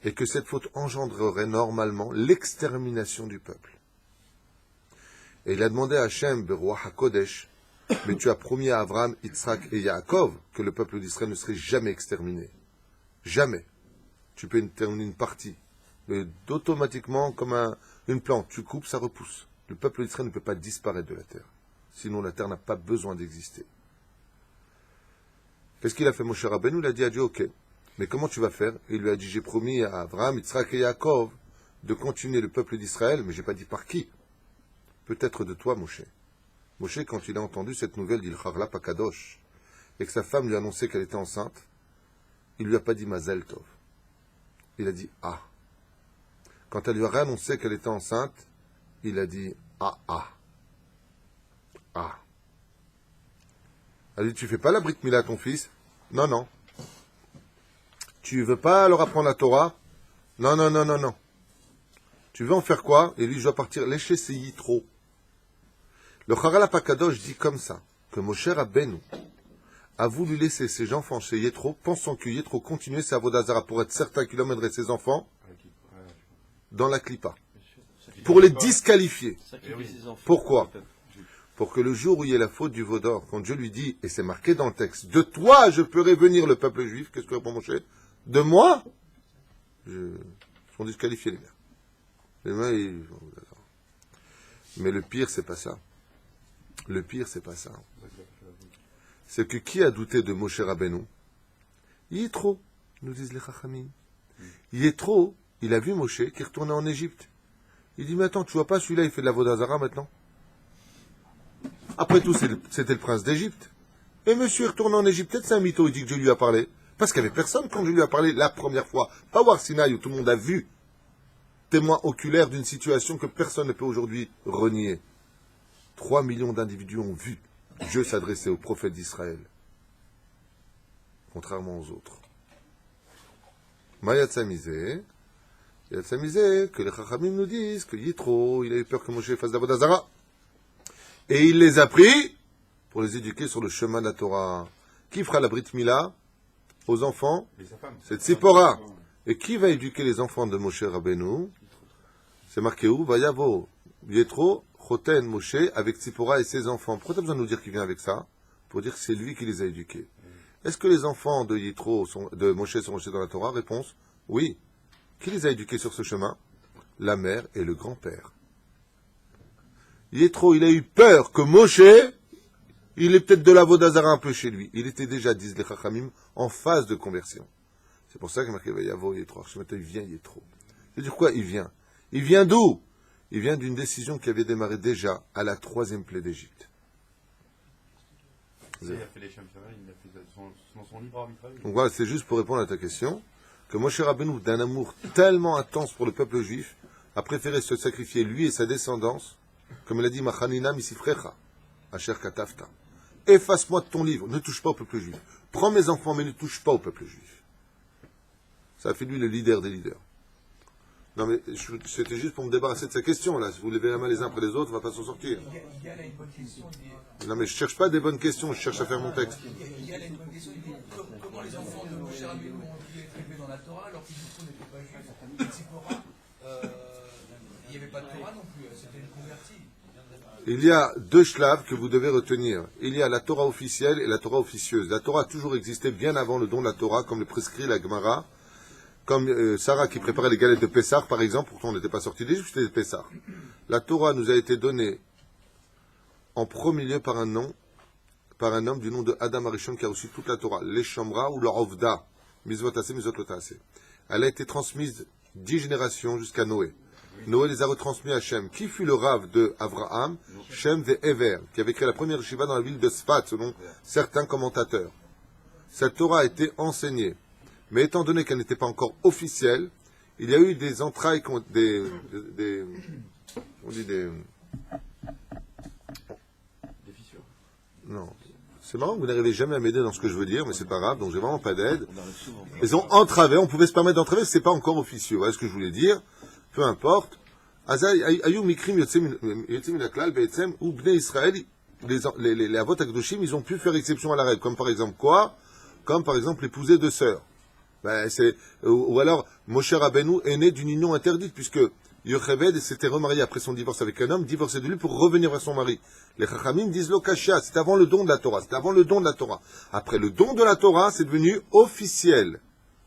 et que cette faute engendrerait normalement l'extermination du peuple. Et il a demandé à Hachem, Beruach HaKodesh, mais tu as promis à Abraham, Yitzhak et Yaakov que le peuple d'Israël ne serait jamais exterminé. Jamais. Tu peux terminer une partie. Mais automatiquement, comme une plante, tu coupes, ça repousse. Le peuple d'Israël ne peut pas disparaître de la terre. Sinon, la terre n'a pas besoin d'exister. Qu'est-ce qu'il a fait, Moshe Rabbeinu? Il a dit à Dieu, ok, mais comment tu vas faire? Il lui a dit, j'ai promis à Abraham, Yitzhak et Yaakov de continuer le peuple d'Israël, mais je n'ai pas dit par qui. Peut-être de toi, Moshe. Moshe, quand il a entendu cette nouvelle d'Il Charalap HaKadosh, et que sa femme lui a annoncé qu'elle était enceinte, il ne lui a pas dit Mazel Tov. Il a dit Ah. Quand elle lui a réannoncé qu'elle était enceinte, il a dit Ah. Elle a dit, tu fais pas la Brit Mila à ton fils? Non. Tu veux pas leur apprendre la Torah? Non. Tu veux en faire quoi? Et lui, je dois partir lécher ses Yitro. Le Charalap HaKadosh dit comme ça, que Moshe Rabbeinu a voulu laisser ses enfants chez Yétro, pensant que Yétro continuait sa Avodazara pour être certain qu'il emmènerait ses enfants dans la Klippa. Pour les disqualifier. Pourquoi? Pour que le jour où il y ait la faute du veau d'or, quand Dieu lui dit, et c'est marqué dans le texte, de toi je peux réunir le peuple juif, qu'est-ce que répond Moshe? De moi? Ils sont disqualifiés les gars. Les mains, mais le pire, c'est pas ça. Le pire, c'est pas ça. C'est que qui a douté de Moshe Rabbeinu? Yitro, nous disent les Chachamim. Yitro, il a vu Moshe qui retournait en Égypte. Il dit, mais attends, tu vois pas, celui-là, il fait de la Vodazara maintenant? Après tout, c'était le prince d'Égypte. Et monsieur est retourné en Égypte, peut-être c'est un mytho, il dit que Dieu lui a parlé. Parce qu'il n'y avait personne quand Dieu lui a parlé la première fois. Pas War Sinaï, où tout le monde a vu. Témoin oculaire d'une situation que personne ne peut aujourd'hui renier. 3 millions d'individus ont vu Dieu s'adresser au prophète d'Israël, contrairement aux autres. Mayatzamizé, que les Chachamim nous disent que Yitro, il a eu peur que Moshe fasse d'Avodazara. Et il les a pris pour les éduquer sur le chemin de la Torah. Qui fera la Brit Mila aux enfants? C'est Tzipora. Et qui va éduquer les enfants de Moshe Rabbeinu? C'est marqué où? Vayavo, Yitro, Choten, Moshe, avec Tzipora et ses enfants. Pourquoi tu as besoin de nous dire qu'il vient avec ça? Pour dire que c'est lui qui les a éduqués. Est-ce que les enfants de Yitro, de Moshe sont rejetés dans la Torah? Réponse, oui. Qui les a éduqués sur ce chemin? La mère et le grand-père. Yitro, il a eu peur que Moshe, il est peut-être de la Vodazara un peu chez lui. Il était déjà, disent les Chachamim, en phase de conversion. C'est pour ça qu'il marqué Vayavo Yitro. Il vient Yitro. C'est-à-dire quoi? Il vient. Il vient d'où? Il vient d'une décision qui avait démarré déjà à la 3e plaie d'Égypte. Il a fait les Shem Shamaï, il a fait son libre arbitrage. Donc voilà, c'est juste pour répondre à ta question, que Moshe Rabbeinu, d'un amour tellement intense pour le peuple juif, a préféré se sacrifier lui et sa descendance, comme il a dit, Machanina misifrecha, Asher Katafta. Efface-moi de ton livre, ne touche pas au peuple juif. Prends mes enfants, mais ne touche pas au peuple juif. Ça a fait de lui le leader des leaders. Non, mais c'était juste pour me débarrasser de sa question, là. Si vous levez la main les uns après les autres, on ne va pas s'en sortir. Yigal a une bonne question. Non, mais je cherche pas des bonnes questions, je cherche à faire mon texte. Yigal a une bonne question. Comment les enfants de Moshe Rabbeinu ont pu être élevés dans la Torah alors qu'ils n'étaient pas juifs? Tzipora, il n'y avait pas de Torah non plus, c'était une convertie. Il y a deux shlaves que vous devez retenir. Il y a la Torah officielle et la Torah officieuse. La Torah a toujours existé bien avant le don de la Torah, comme le prescrit la Gemara, comme Sarah qui préparait les galettes de Pessah, par exemple, pourtant on n'était pas sorti d'Égypte, c'était de Pessah. La Torah nous a été donnée en premier lieu par un homme du nom de Adam Arishon qui a reçu toute la Torah, les Shamra ou le Ovda, Mizvot Aseh, Mizvot Lo Ta'aseh. Elle a été transmise 10 générations jusqu'à Noé. Noé les a retransmis à Shem. Qui fut le rave de Avraham? Shem ve Ever, qui avait créé la première yeshiva dans la ville de Sfat, selon certains commentateurs. Cette Torah a été enseignée. Mais étant donné qu'elle n'était pas encore officielle, il y a eu des entrailles, des fissures. Non. C'est marrant que vous n'arrivez jamais à m'aider dans ce que je veux dire, mais c'est pas grave, donc j'ai vraiment pas d'aide. On arrive souvent. Ils ont entravé, on pouvait se permettre d'entraver, c'est pas encore officieux. Voilà ce que je voulais dire. Peu importe. Ayou Mikrim Yotzim Minaklal Be'etzem ou Bnei Israël, les Avot Akdoshim, ils ont pu faire exception à la règle. Comme par exemple quoi? Comme par exemple épouser deux sœurs. Ou alors Moshe Rabbeinu est né d'une union interdite, puisque Yocheved s'était remarié après son divorce avec un homme, divorcé de lui pour revenir vers son mari. Les Chachamim disent Lokashia, c'est avant le don de la Torah. C'est avant le don de la Torah. Après le don de la Torah, c'est devenu officiel.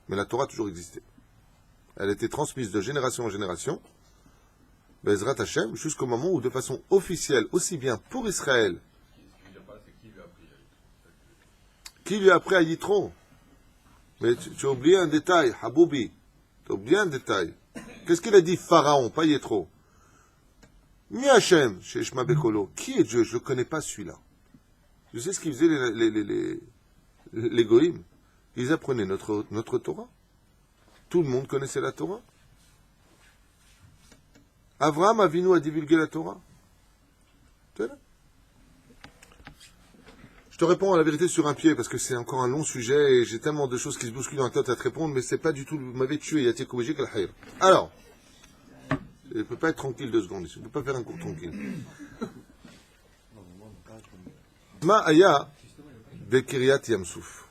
Mais la Torah a toujours existé. Elle a été transmise de génération en génération, Bezrat Hashem, jusqu'au moment où, de façon officielle, aussi bien pour Israël, qui lui a appris à Yitro. Mais tu as oublié un détail, Haboubi. Tu as oublié un détail. Qu'est-ce qu'il a dit Pharaon, pas Yitro? Mi Hashem, chez Shema Bekolo. Qui est Dieu? Je ne connais pas celui-là. Je sais ce qu'ils faisaient les goïms. Ils apprenaient notre Torah. Tout le monde connaissait la Torah. Avraham Avinu a divulgué la Torah. Tu es là? Je te réponds à la vérité sur un pied, parce que c'est encore un long sujet, et j'ai tellement de choses qui se bousculent dans la tête à te répondre, mais c'est pas du tout, vous m'avez tué, Yatik Koubéjik al-Hayr. Alors, je ne peux pas être tranquille 2 secondes ici, je ne peux pas faire un cours tranquille. Ma'aya de Kiryat Yamsouf.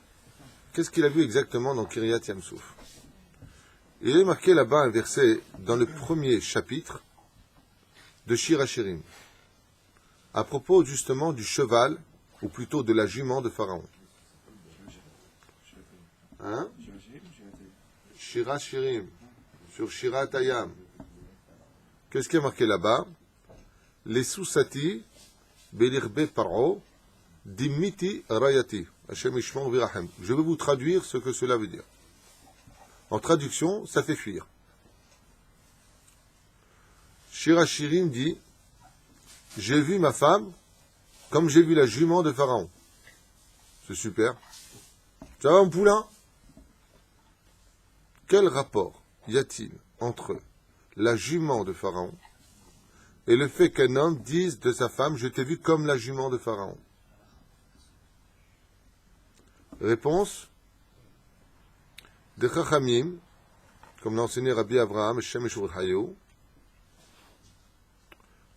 Qu'est-ce qu'il a vu exactement dans Kiryat Yamsouf? Il est marqué là-bas un verset dans le premier chapitre de Shir HaShirim, à propos justement du cheval, ou plutôt de la jument de Pharaon. Hein? Shir HaShirim, sur Shirat Hayam. Qu'est-ce qui est marqué là-bas? Les Soussati, Belirbe Paro, Dimiti Rayati. Hashem Ishman Virahem. Je vais vous traduire ce que cela veut dire. En traduction, ça fait fuir. Shir HaShirim dit, j'ai vu ma femme comme j'ai vu la jument de Pharaon. C'est super. Ça va, mon poulain? Quel rapport y a-t-il entre la jument de Pharaon et le fait qu'un homme dise de sa femme, je t'ai vu comme la jument de Pharaon? Réponse de Chachamim, comme l'a enseigné Rabbi Avraham, Shem Eshur Hayou.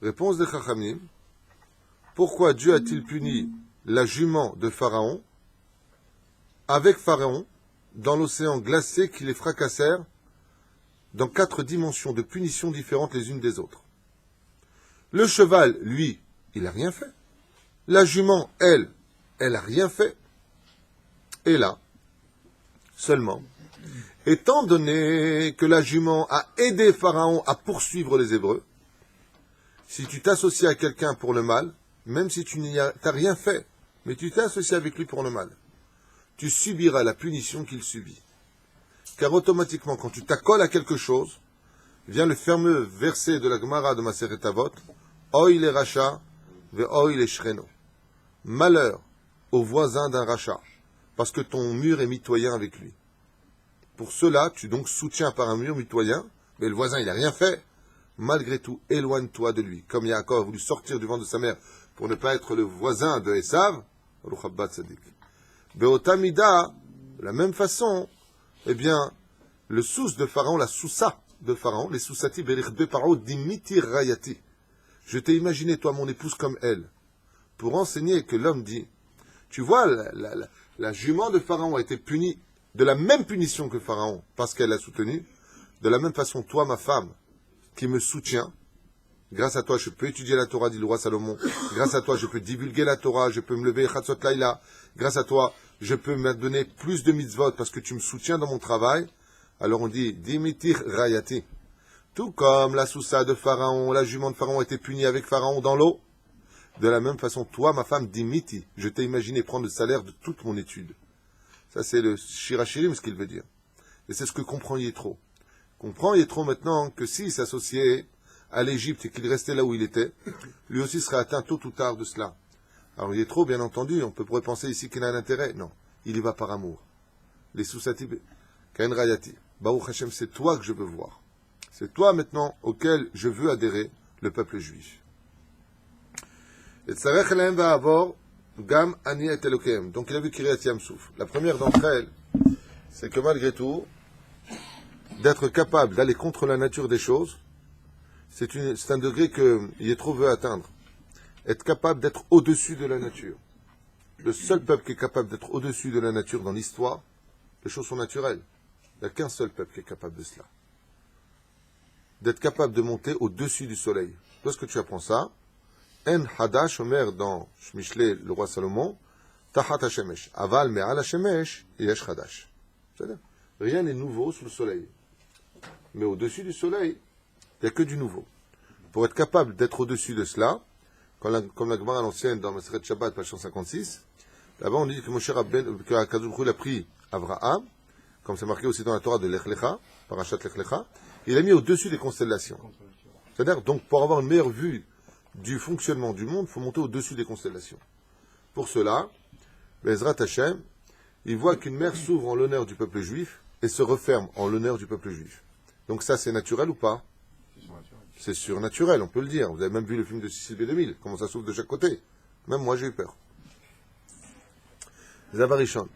Réponse de Chachamim, pourquoi Dieu a-t-il puni la jument de Pharaon avec Pharaon dans l'océan glacé qui les fracassèrent dans 4 dimensions de punitions différentes les unes des autres? Le cheval, lui, il n'a rien fait. La jument, elle n'a rien fait. Et là, seulement, étant donné que la jument a aidé Pharaon à poursuivre les Hébreux, si tu t'associes à quelqu'un pour le mal, même si tu n'as rien fait, mais tu t'es associé avec lui pour le mal, tu subiras la punition qu'il subit. Car automatiquement, quand tu t'accoles à quelque chose, vient le fameux verset de la Gemara de Maseret Avot, Oy le Racha, ve Oy le Shreno. Malheur au voisin d'un rachat, parce que ton mur est mitoyen avec lui. Pour cela, tu donc soutiens par un mur mitoyen, mais le voisin, il n'a rien fait. Malgré tout, éloigne-toi de lui. Comme Yaakov a voulu sortir du ventre de sa mère pour ne pas être le voisin de Esav, Ruchabbat Sadik. Beotamida, de la même façon, eh bien, le sous de Pharaon, la soussa, de Pharaon, les Soussati Berichbe Paro Dimiti Rayati. Je t'ai imaginé, toi, mon épouse, comme elle, pour enseigner que l'homme dit, tu vois, la jument de Pharaon a été punie de la même punition que Pharaon, parce qu'elle l'a soutenu. De la même façon, toi, ma femme, qui me soutient, grâce à toi, je peux étudier la Torah, dit le roi Salomon. Grâce à toi, je peux divulguer la Torah, je peux me lever Chatzot Laïla. Grâce à toi, je peux me donner plus de mitzvot parce que tu me soutiens dans mon travail. Alors on dit, Dimitir Rayati. Tout comme la soussa de Pharaon, la jument de Pharaon a été punie avec Pharaon dans l'eau. De la même façon, toi, ma femme, Dimiti, je t'ai imaginé prendre le salaire de toute mon étude. Ça, c'est le Shirachirim, ce qu'il veut dire. Et c'est ce que comprend Yétro. Comprend Yétro maintenant que s'il s'associait à l'Égypte et qu'il restait là où il était, lui aussi serait atteint tôt ou tard de cela. Alors Yétro, bien entendu, on pourrait penser ici qu'il a un intérêt. Non, il y va par amour. Les Soussati, Kain Rayati. Baruch Hashem, c'est toi que je veux voir. C'est toi maintenant auquel je veux adhérer, le peuple juif. Et Tzarech Elohim va avoir Gam Ani et Elokehem. Donc il a vu Kiryat Yamsouf. La première d'entre elles, c'est que malgré tout, d'être capable d'aller contre la nature des choses, c'est un degré que Yétro veut atteindre. Être capable d'être au-dessus de la nature. Le seul peuple qui est capable d'être au-dessus de la nature dans l'histoire, les choses sont naturelles. Il n'y a qu'un seul peuple qui est capable de cela. D'être capable de monter au-dessus du soleil. Lorsque tu apprends ça, En Hadash Omer dans Michelet, le roi Salomon, Tahat Hashemesh. Aval Me'al Hashemesh, Yesh Hadash. C'est-à-dire, rien n'est nouveau sous le soleil. Mais au-dessus du soleil, il n'y a que du nouveau. Pour être capable d'être au-dessus de cela, comme la Gemara à l'ancienne dans Maseret Shabbat, page 156, là-bas on dit que Moshe Rabbeinu, que Akadosh Baruch Hu a pris Avraham, comme c'est marqué aussi dans la Torah de Lech Lecha, Parashat Lech Lecha, il l'a mis au-dessus des constellations. C'est-à-dire, donc, pour avoir une meilleure vue du fonctionnement du monde, il faut monter au-dessus des constellations. Pour cela, Bezrat Hashem, il voit qu'une mer s'ouvre en l'honneur du peuple juif et se referme en l'honneur du peuple juif. Donc ça, c'est naturel ou pas? C'est surnaturel, on peut le dire. Vous avez même vu le film de Cécile B2000, comment ça s'ouvre de chaque côté. Même moi, j'ai eu peur. Zavar Rishon.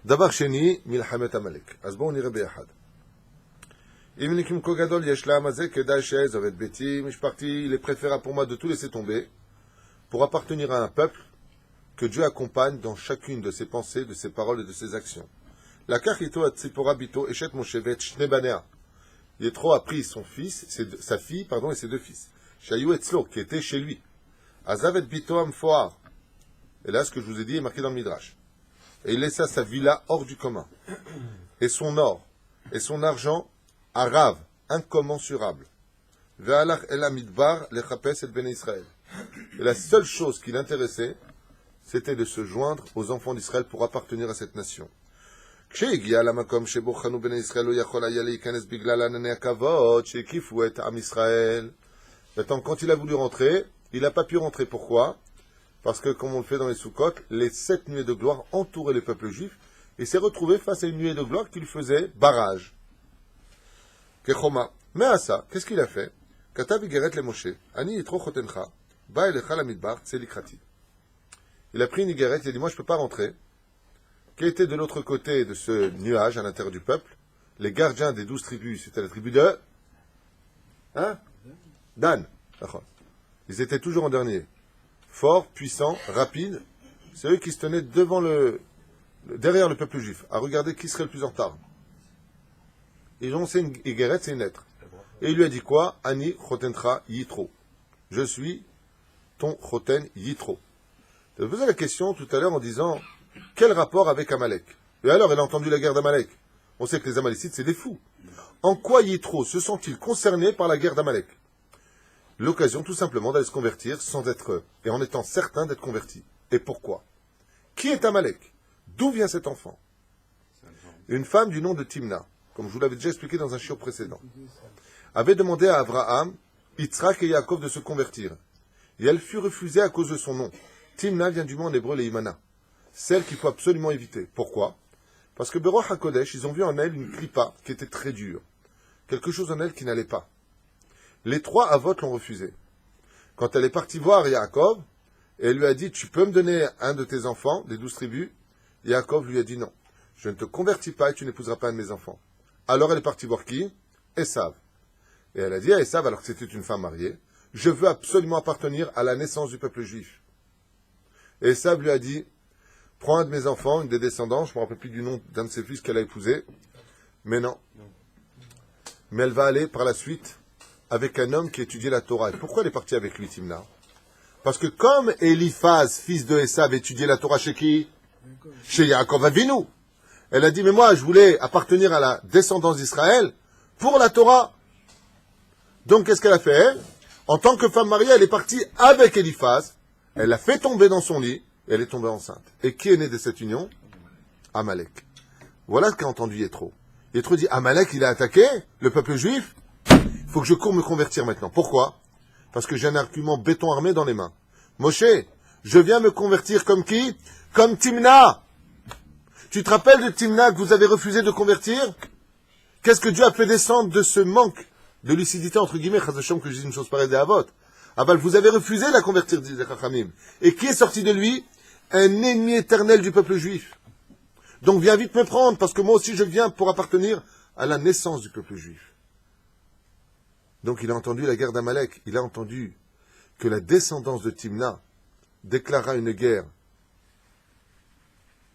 Davar Sheni, Milhamet Amalek. Asbon, on irait Beyahad. Il est préférable pour moi de tout laisser tomber pour appartenir à un peuple que Dieu accompagne dans chacune de ses pensées, de ses paroles et de ses actions. La Kachito a Tzipora Bito Eshet Moshevet Shnebanea. Yétro a pris son fils, sa fille, et ses deux fils. Shayu Etzlo, qui était chez lui. Azavet Bito Amfoar. Et là, ce que je vous ai dit est marqué dans le Midrash. Et il laissa sa villa hors du commun. Et son or, et son argent, arabe, incommensurable. Ve'alach el amidbar lechapes et ben Israël. Et la seule chose qui l'intéressait, c'était de se joindre aux enfants d'Israël pour appartenir à cette nation. Maintenant, quand il a voulu rentrer, il n'a pas pu rentrer. Pourquoi? Parce que, comme on le fait dans les Soukhot, les 7 nuées de gloire entouraient le peuple juif et s'est retrouvé face à une nuée de gloire qui lui faisait barrage. Kechoma. Mais à ça, qu'est-ce qu'il a fait? Il a pris une igeret, il a dit, moi je ne peux pas rentrer. Qui était de l'autre côté de ce nuage à l'intérieur du peuple? Les gardiens des 12 tribus, c'était la tribu de Dan. Ils étaient toujours en dernier. Forts, puissants, rapides. C'est eux qui se tenaient derrière le peuple juif, à regarder qui serait le plus en retard. Ils ont lancé une igeret, c'est une lettre. Et il lui a dit quoi? Ani chotentra yitro. Je suis ton choten yitro. Je posais la question tout à l'heure en disant, quel rapport avec Amalek? Et alors, elle a entendu la guerre d'Amalek. On sait que les Amalécites, c'est des fous. En quoi Yitro se sent-il concerné par la guerre d'Amalek? L'occasion, tout simplement, d'aller se convertir sans être, et en étant certain d'être converti. Et pourquoi? Qui est Amalek? D'où vient cet enfant? Une femme du nom de Timna, comme je vous l'avais déjà expliqué dans un shiur précédent, avait demandé à Abraham, Yitzhak et Yaakov de se convertir. Et elle fut refusée à cause de son nom. Timna vient du mot en hébreu les Imana. Celle qu'il faut absolument éviter. Pourquoi? Parce que Beroch HaKodesh, ils ont vu en elle une clipa qui était très dure. Quelque chose en elle qui n'allait pas. Les 3 avotes l'ont refusée. Quand elle est partie voir Yaakov, elle lui a dit, tu peux me donner un de tes enfants, des 12 tribus? Yaakov lui a dit non. Je ne te convertis pas et tu n'épouseras pas un de mes enfants. Alors elle est partie voir qui? Esav. Et elle a dit à Esav, alors que c'était une femme mariée, je veux absolument appartenir à la naissance du peuple juif. Et Esav lui a dit, prends un de mes enfants, une des descendants, je ne me rappelle plus du nom d'un de ses fils qu'elle a épousé, mais non. Mais elle va aller par la suite avec un homme qui étudiait la Torah. Et pourquoi elle est partie avec lui, Timna? Parce que comme Eliphaz, fils de Esav, étudiait la Torah chez qui? Chez Yaakov Avinu. Elle a dit, mais moi, je voulais appartenir à la descendance d'Israël pour la Torah. Donc, qu'est-ce qu'elle a fait, elle? En tant que femme mariée, elle est partie avec Eliphaz. Elle l'a fait tomber dans son lit, et elle est tombée enceinte. Et qui est né de cette union? Amalek. Voilà ce qu'a entendu Yétro. Yétro dit, Amalek, il a attaqué le peuple juif. Il faut que je cours me convertir maintenant. Pourquoi? Parce que j'ai un argument béton armé dans les mains. Moshe, je viens me convertir comme qui? Comme Timna. Tu te rappelles de Timna que vous avez refusé de convertir? Qu'est-ce que Dieu a fait descendre de ce manque de lucidité, entre guillemets, que je dise une chose pareille des Havot? Aval, vous avez refusé de la convertir, disait Chachamim. Et qui est sorti de lui? Un ennemi éternel du peuple juif. Donc viens vite me prendre, parce que moi aussi je viens pour appartenir à la naissance du peuple juif. Donc il a entendu la guerre d'Amalek, il a entendu que la descendance de Timna déclara une guerre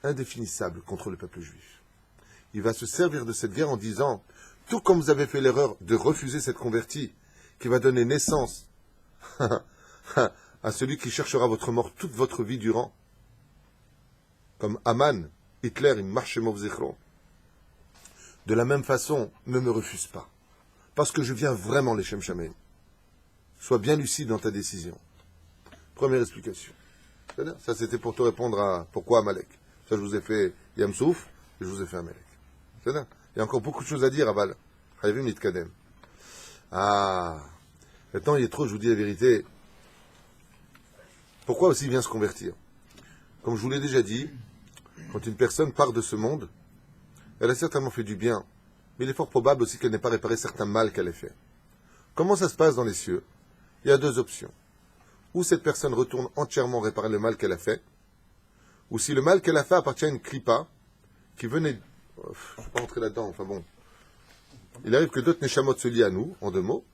indéfinissable contre le peuple juif. Il va se servir de cette guerre en disant, tout comme vous avez fait l'erreur de refuser cette convertie, qui va donner naissance à celui qui cherchera votre mort toute votre vie durant, comme Aman, Hitler, il marche Zichron. De la même façon, ne me refuse pas, parce que je viens vraiment les Shem Shamayim. Sois bien lucide dans ta décision. Première explication. Ça, c'était pour te répondre à pourquoi Amalek. Ça, je vous ai fait Yamsouf, et je vous ai fait Amalek. Il y a encore beaucoup de choses à dire, Aval. Chayvim Nitkadem. Ah. Maintenant, il est trop, je vous dis la vérité. Pourquoi aussi il vient se convertir? Comme je vous l'ai déjà dit, quand une personne part de ce monde, elle a certainement fait du bien, mais il est fort probable aussi qu'elle n'ait pas réparé certains mal qu'elle ait fait. Comment ça se passe dans les cieux? Il y a deux options. Ou cette personne retourne entièrement réparer le mal qu'elle a fait, ou si le mal qu'elle a fait appartient à une klipa qui venait... je ne vais pas rentrer là-dedans, enfin bon. Il arrive que d'autres neshamot se lient à nous, en deux mots.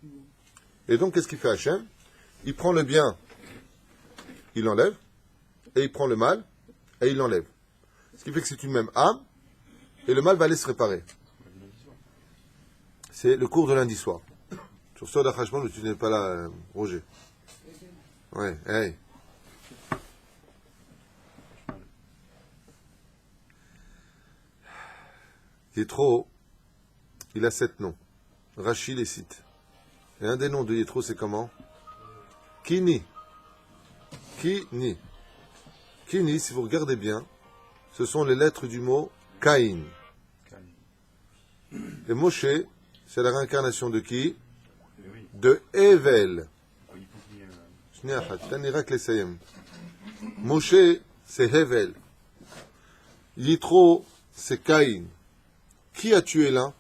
Et donc, qu'est-ce qu'il fait Hachem? Il prend le bien, il l'enlève, et il prend le mal, et il l'enlève. Ce qui fait que c'est une même âme, et le mal va aller se réparer. C'est le cours de lundi soir. Sur ce d'Achashman, mais tu n'es pas là, Roger. Ouais, hey. Yétro, il a 7 noms. Rachid les cite. Et un des noms de Yétro, c'est comment? Kini. Kini. Kini, si vous regardez bien, ce sont les lettres du mot Caïn. Et Moshe, c'est la réincarnation de qui? De Evel. Moshe, c'est Hevel. Yitro, c'est Caïn. Qui a tué l'un?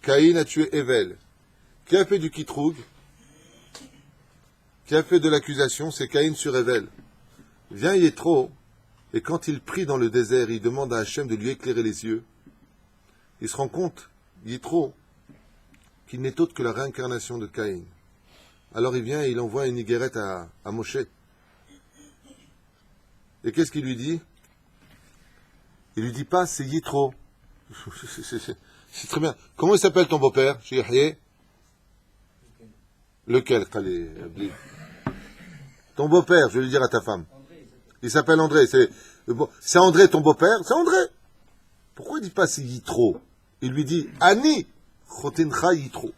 Caïn a tué Evel. Qui a fait du kitroug? Qui a fait de l'accusation? C'est Caïn sur Evel. Vient Yitro, et quand il prie dans le désert, il demande à Hachem de lui éclairer les yeux. Il se rend compte, Yitro, qu'il n'est autre que la réincarnation de Caïn. Alors il vient et il envoie une iguérette à Moshe. Et qu'est-ce qu'il lui dit? Il lui dit pas, c'est Yitro. C'est très bien. Comment il s'appelle ton beau-père? Lequel? Ton beau-père, je vais lui dire à ta femme. Il s'appelle André. C'est André ton beau-père? C'est André. Pourquoi il dit pas c'est Yitro? Il lui dit Ani Chotencha Yitro.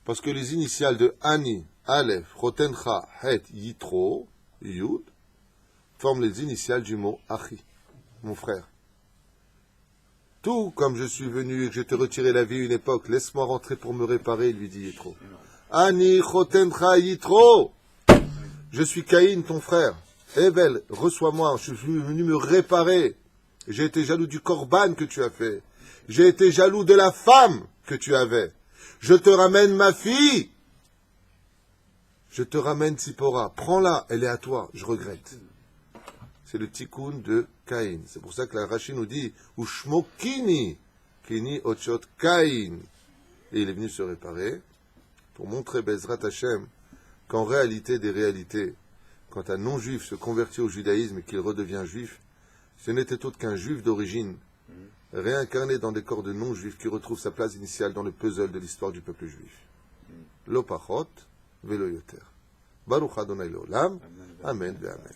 Parce que les initiales de Ani, Aleph, Chotencha, Het, Yitro, Yud, forment les initiales du mot Achi, mon frère. Tout comme je suis venu et que je t'ai retiré la vie une époque, laisse-moi rentrer pour me réparer, lui dit Yitro. Ani Chotencha Yitro. Je suis Caïn, ton frère. Evel, reçois-moi, je suis venu me réparer. J'ai été jaloux du korban que tu as fait. J'ai été jaloux de la femme que tu avais. Je te ramène ma fille. Je te ramène Tzipora. Prends-la, elle est à toi. Je regrette. C'est le tikkun de Caïn. C'est pour ça que la Rashi nous dit Ushmo Kini. Kini Ochot Caïn. Et il est venu se réparer pour montrer Bezrat Hashem qu'en réalité des réalités, quand un non-juif se convertit au judaïsme et qu'il redevient juif, ce n'était autre qu'un juif d'origine, réincarné dans des corps de non-juifs qui retrouve sa place initiale dans le puzzle de l'histoire du peuple juif. Lo pachot velo yoter. Baruch Adonai Leolam. Amen ve amen.